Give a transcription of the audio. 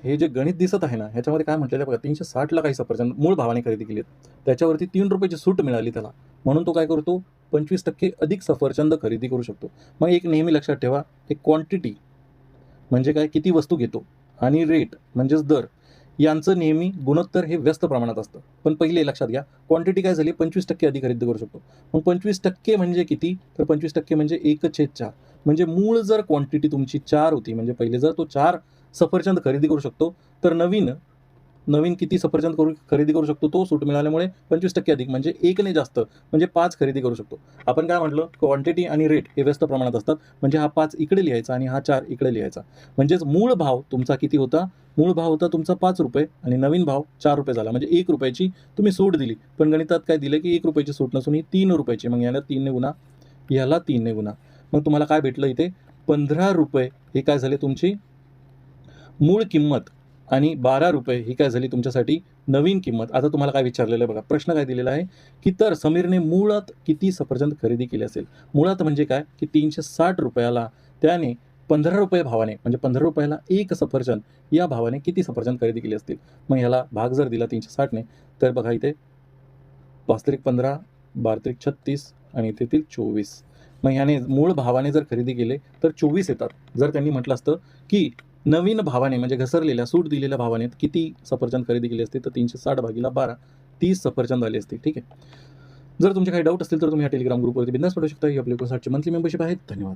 हे जे गणित दिसत आहे ना, ह्याच्यामध्ये काय म्हटलेलं आहे बघा, 360ला काही सफरचंद मूळ भावाने खरेदी केली आहेत. त्याच्यावरती ₹3 ची सूट मिळाली त्याला. म्हणून तो काय करतो, 25% अधिक सफरचंद खरेदी करू शकतो. मग एक नेहमी लक्षात ठेवा, एक क्वांटिटी म्हणजे काय, किती वस्तू घेतो, आणि रेट म्हणजेच दर, यांचं नेहमी गुणोत्तर हे व्यस्त प्रमाणात असतं. पण पहिले लक्षात घ्या, क्वांटिटी काय झाली, 25% अधिक खरेदी करू शकतो. मग 25% म्हणजे किती, तर 25% म्हणजे 1/4. म्हणजे मूळ जर क्वांटिटी तुमची 4 होती, म्हणजे पहिले जर तो 4 सफरचंद खरेदी करू शकतो, तर नवीन नवीन किती सफरचंद खरेदी करू शकतो, तो सूट मिळाल्यामुळे 25% अधिक म्हणजे 1ने जास्त म्हणजे 5 खरेदी करू शकतो. आपण काय म्हटलं, क्वांटिटी आणि रेट हे व्यस्त प्रमाणात असतात. म्हणजे हा 5 इकडे लिहायचा आणि हा 4 इकडे लिहायचा. म्हणजेच मूळ भाव तुमचा किती होता, मूळ भाव होता तुमचा ₹5 आणि नवीन भाव ₹4 झाला. म्हणजे ₹1 तुम्ही सूट दिली. पण गणितात काय दिलं, की ₹1 सूट नसून ही ₹3. मग याला 3ने गुणा, याला 3ने गुणा. मग तुम्हाला काय भेटलं इथे, ₹15 हे काय झाले तुमची मूळ किंमत, आणि ₹12 ही काय झाली तुमच्यासाठी नवीन किंमत. आता तुम्हाला काय विचारलेलं आहे बघा, प्रश्न काय दिलेला आहे, की तर समीरने मुळात किती सफरचंद खरेदी केले असेल. मुळात म्हणजे काय, की ₹360 त्याने ₹15 भावाने, म्हणजे ₹15 एक सफरचंद या भावाने किती सफरचंद खरेदी केली असतील. मग ह्याला भाग जर दिला 360ने, तर बघा इथे 5×15, 12×36 आणि इथे येतील 24. मग ह्याने मूळ भावाने जर खरेदी केले तर 24 येतात. जर त्यांनी म्हटलं असतं, की नवीन भावाने म्हणजे घसरलेल्या, सूट दिलेल्या भावाने किती सफरचंद खरेदी केली असते, तर 360/12 30 सफरचंद आले असते. ठीक आहे. जर तुमचे काही डाऊट असतील तर तुम्ही या टेलिग्राम ग्रुपवरती बिंदास पाठवू शकता. ही आपली 59ची मंथली मेंबरशिप आहे. धन्यवाद.